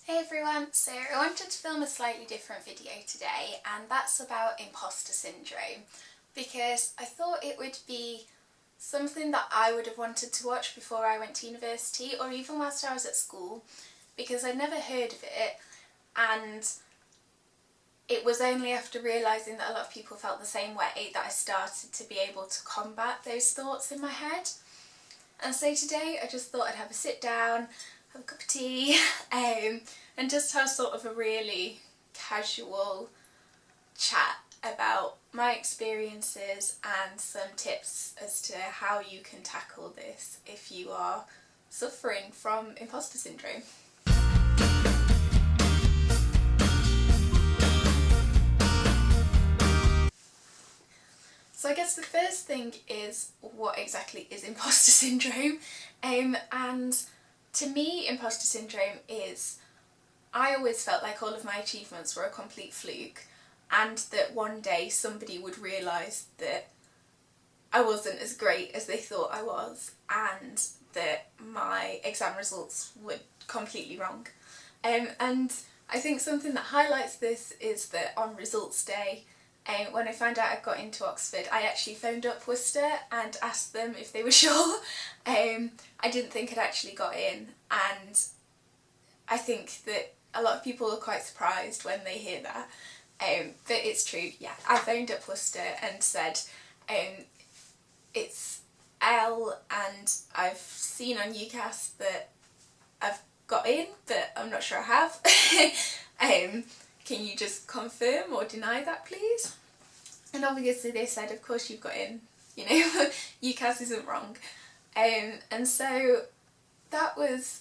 Hey everyone, so I wanted to film a slightly different video today, and that's about imposter syndrome, because I thought it would be something that I would have wanted to watch before I went to university or even whilst I was at school, because I'd never heard of it, and it was only after realising that a lot of people felt the same way that I started to be able to combat those thoughts in my head. And so today I just thought I'd have a sit down, have a cup of tea, and just have sort of a really casual chat about my experiences and some tips as to how you can tackle this if you are suffering from imposter syndrome. So I guess the first thing is, what exactly is imposter syndrome? And to me, imposter syndrome is, I always felt like all of my achievements were a complete fluke, and that one day somebody would realise that I wasn't as great as they thought I was, and that my exam results were completely wrong. And I think something that highlights this is that on results day, when I found out I got into Oxford, I actually phoned up Worcester and asked them if they were sure. I didn't think I'd actually got in, and I think that a lot of people are quite surprised when they hear that. But it's true, yeah. I phoned up Worcester and said, it's Elle, and I've seen on UCAS that I've got in, but I'm not sure I have. Can you just confirm or deny that, please? And obviously they said, of course you've got in, UCAS isn't wrong. And so that was,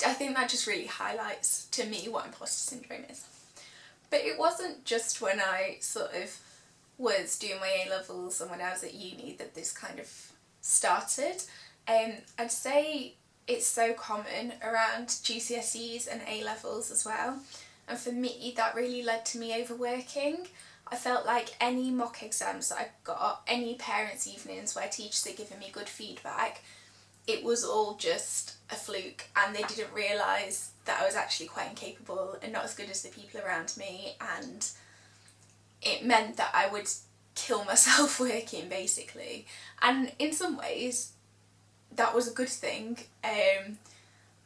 I think that just really highlights to me what imposter syndrome is. But it wasn't just when I sort of was doing my A-levels and when I was at uni that this kind of started. I'd say it's so common around GCSEs and A-levels as well, and for me that really led to me overworking. I felt like any mock exams that I got, any parents' evenings where teachers had given me good feedback, it was all just a fluke, and they didn't realise that I was actually quite incapable and not as good as the people around me, and it meant that I would kill myself working, basically. And in some ways that was a good thing,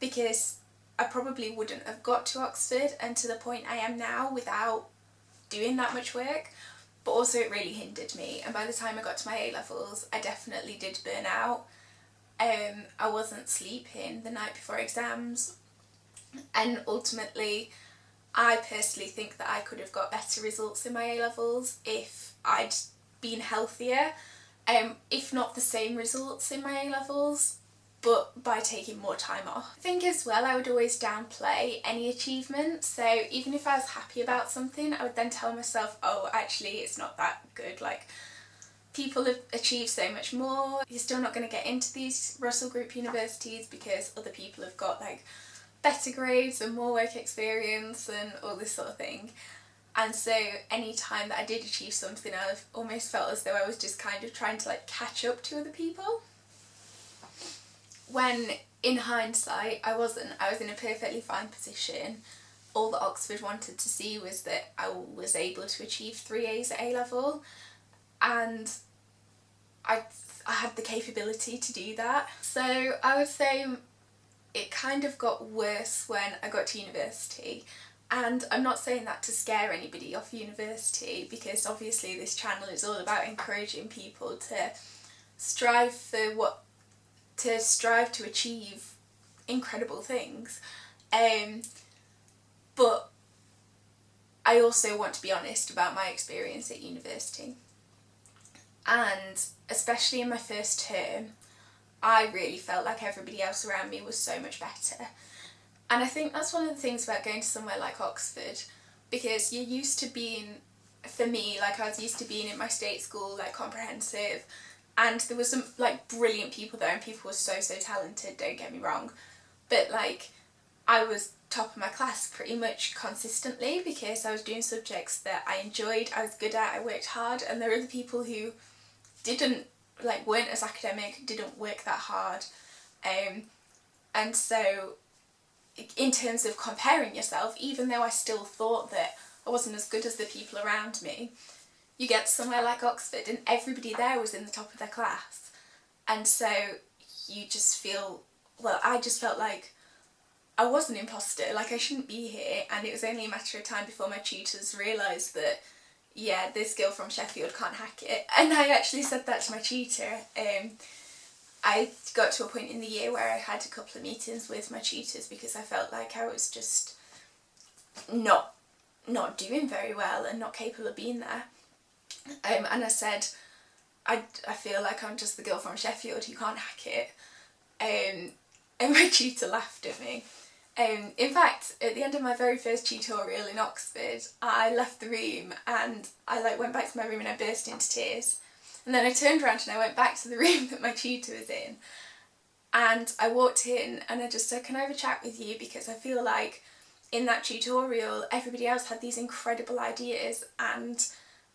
because I probably wouldn't have got to Oxford and to the point I am now without doing that much work, but also it really hindered me, and by the time I got to my A-levels I definitely did burn out. I wasn't sleeping the night before exams, and ultimately I personally think that I could have got better results in my A-levels if I'd been healthier, if not the same results in my A-levels, but by taking more time off. I think as well I would always downplay any achievement, so even if I was happy about something I would then tell myself, oh actually it's not that good, like people have achieved so much more, you're still not going to get into these Russell Group universities because other people have got like better grades and more work experience and all this sort of thing. And so any time that I did achieve something I almost felt as though I was just kind of trying to like catch up to other people, when in hindsight I wasn't. I was in a perfectly fine position. All that Oxford wanted to see was that I was able to achieve 3 A's at A-level, and I had the capability to do that. So I would say it kind of got worse when I got to university, and I'm not saying that to scare anybody off university, because obviously this channel is all about encouraging people to strive to achieve incredible things, but I also want to be honest about my experience at university. And especially in my first term, I really felt like everybody else around me was so much better. And I think that's one of the things about going to somewhere like Oxford, because you're used to being, for me, like I was used to being in my state school, like comprehensive, and there was some like brilliant people there and people were so talented, don't get me wrong, but like I was top of my class pretty much consistently because I was doing subjects that I enjoyed, I was good at, I worked hard, and there were other people who weren't as academic, didn't work that hard, and so in terms of comparing yourself, even though I still thought that I wasn't as good as the people around me, you get to somewhere like Oxford and everybody there was in the top of their class. And so you just feel, well, I just felt like I was an imposter, like I shouldn't be here, and it was only a matter of time before my tutors realised that, yeah, this girl from Sheffield can't hack it. And I actually said that to my tutor. I got to a point in the year where I had a couple of meetings with my tutors because I felt like I was just not doing very well and not capable of being there. And I said, I feel like I'm just the girl from Sheffield who can't hack it. And my tutor laughed at me. In fact, at the end of my very first tutorial in Oxford, I left the room and I went back to my room and I burst into tears. And then I turned around and I went back to the room that my tutor was in. And I walked in and I just said, can I have a chat with you? Because I feel like in that tutorial, everybody else had these incredible ideas and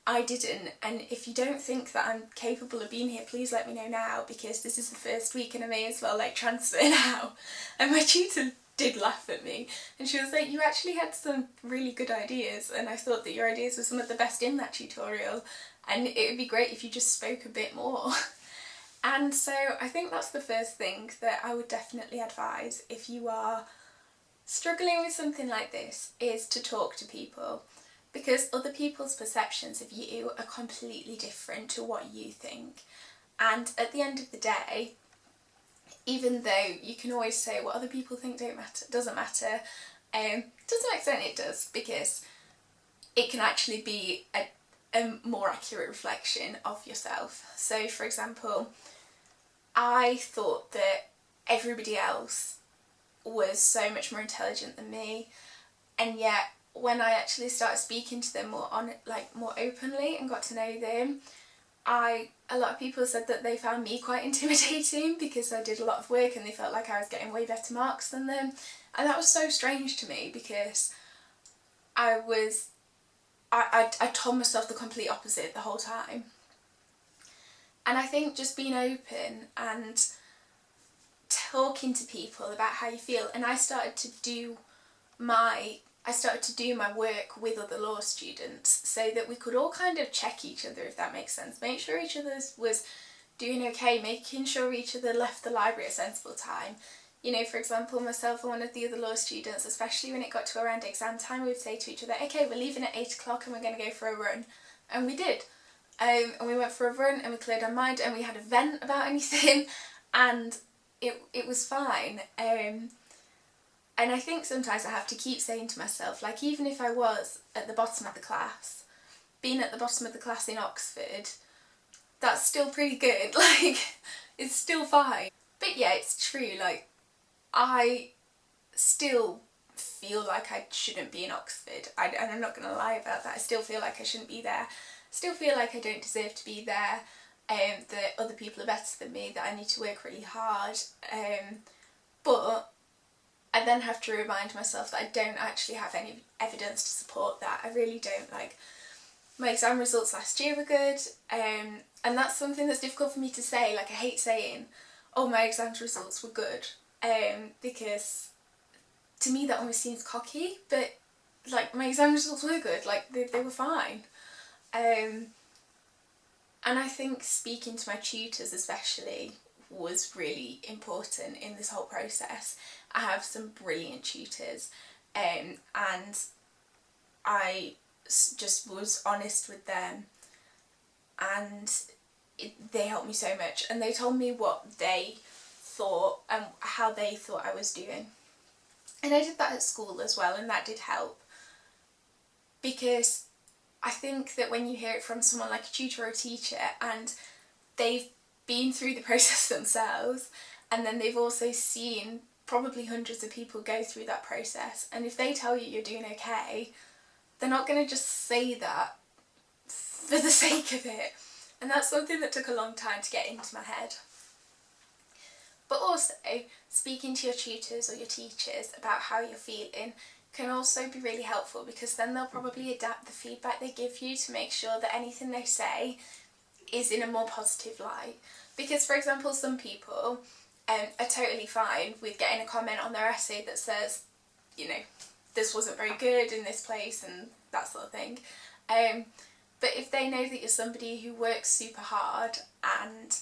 I didn't. And if you don't think that I'm capable of being here, please let me know now, because this is the first week and I may as well transfer now. And my tutor did laugh at me and she was like, you actually had some really good ideas and I thought that your ideas were some of the best in that tutorial and it would be great if you just spoke a bit more. And so I think that's the first thing that I would definitely advise if you are struggling with something like this, is to talk to people, because other people's perceptions of you are completely different to what you think. And at the end of the day, even though you can always say what other people think doesn't matter, to some extent it does, because it can actually be a more accurate reflection of yourself. So for example, I thought that everybody else was so much more intelligent than me, and yet when I actually started speaking to them more openly and got to know them, a lot of people said that they found me quite intimidating because I did a lot of work and they felt like I was getting way better marks than them. And that was so strange to me because I told myself the complete opposite the whole time. And I think just being open and talking to people about how you feel, and I started to do my work with other law students so that we could all kind of check each other, if that makes sense. Make sure each other was doing okay, making sure each other left the library at a sensible time. You know, for example, myself and one of the other law students, especially when it got to around exam time, we would say to each other, okay, we're leaving at 8 o'clock and we're going to go for a run. And we did. And we went for a run and we cleared our mind and we had a vent about anything and it was fine. And I think sometimes I have to keep saying to myself, like, even if I was at the bottom of the class, being at the bottom of the class in Oxford, that's still pretty good. Like, it's still fine. But yeah, it's true, like, I still feel like I shouldn't be in Oxford. And I'm not going to lie about that. I still feel like I shouldn't be there. I still feel like I don't deserve to be there. That other people are better than me, that I need to work really hard. But I then have to remind myself that I don't actually have any evidence to support that. I really don't. Like, my exam results last year were good, and that's something that's difficult for me to say. Like, I hate saying, oh, my exam results were good, because to me that almost seems cocky, but like, my exam results were good, like they were fine. And I think speaking to my tutors especially was really important in this whole process. I have some brilliant tutors, and I just was honest with them, and they helped me so much, and they told me what they thought and how they thought I was doing. And I did that at school as well, and that did help, because I think that when you hear it from someone like a tutor or a teacher and they've been through the process themselves, and then they've also seen probably hundreds of people go through that process, and if they tell you you're doing okay, they're not going to just say that for the sake of it. And that's something that took a long time to get into my head. But also, speaking to your tutors or your teachers about how you're feeling can also be really helpful, because then they'll probably adapt the feedback they give you to make sure that anything they say is in a more positive light. Because, for example, some people are totally fine with getting a comment on their essay that says, you know, this wasn't very good in this place and that sort of thing. But if they know that you're somebody who works super hard and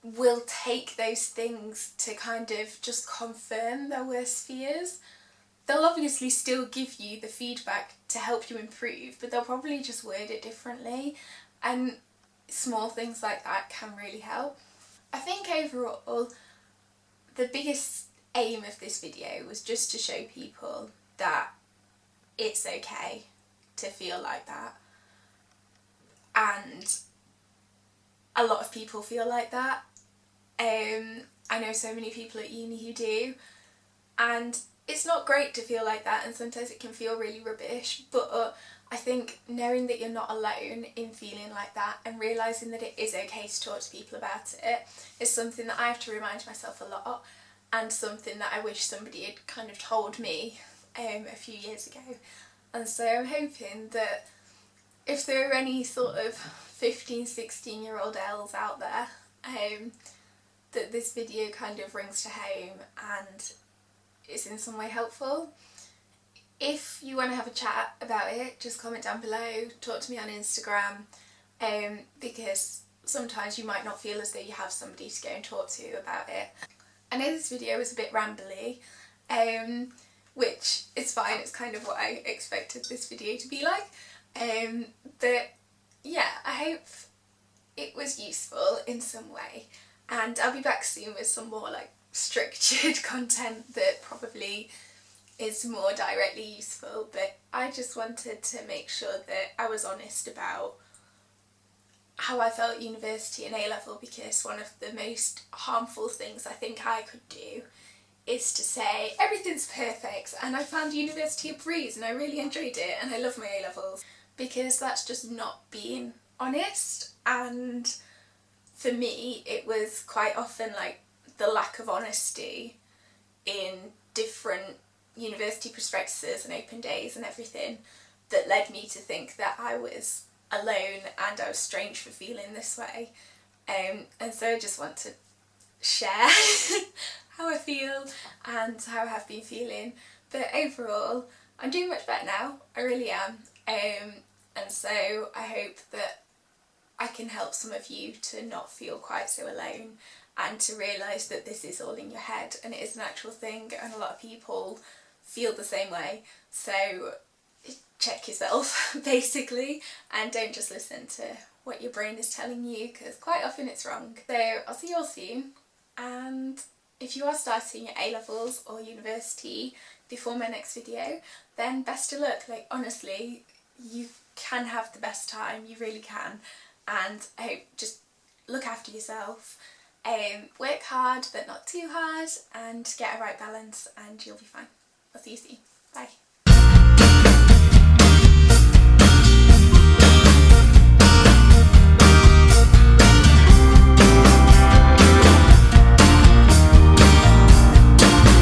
will take those things to kind of just confirm their worst fears, they'll obviously still give you the feedback to help you improve, but they'll probably just word it differently, and small things like that can really help. I think overall the biggest aim of this video was just to show people that it's okay to feel like that, and a lot of people feel like that. I know so many people at uni who do, and it's not great to feel like that, and sometimes it can feel really rubbish, but I think knowing that you're not alone in feeling like that and realising that it is okay to talk to people about it is something that I have to remind myself a lot, and something that I wish somebody had kind of told me a few years ago. And so I'm hoping that if there are any sort of 15, 16-year-old Elle's out there, that this video kind of rings to home and is in some way helpful. If you want to have a chat about it, just comment down below, talk to me on Instagram, because sometimes you might not feel as though you have somebody to go and talk to about it. I know this video was a bit rambly, which is fine, it's kind of what I expected this video to be like, but yeah, I hope it was useful in some way, and I'll be back soon with some more like structured content that probably is more directly useful, but I just wanted to make sure that I was honest about how I felt at university and A-level, because one of the most harmful things I think I could do is to say everything's perfect and I found university a breeze and I really enjoyed it and I love my A-levels, because that's just not being honest. And for me it was quite often like the lack of honesty in different university prospectuses and open days and everything that led me to think that I was alone and I was strange for feeling this way, and so I just want to share how I feel and how I have been feeling. But overall I'm doing much better now, I really am, and so I hope that I can help some of you to not feel quite so alone and to realise that this is all in your head and it is an actual thing, and a lot of people feel the same way. So check yourself basically, and don't just listen to what your brain is telling you, because quite often it's wrong. So I'll see you all soon, and if you are starting your A-levels or university before my next video, then best of luck. Like honestly, you can have the best time, you really can, and I hope just look after yourself, work hard but not too hard, and get a right balance and you'll be fine. I'll see you soon. Bye.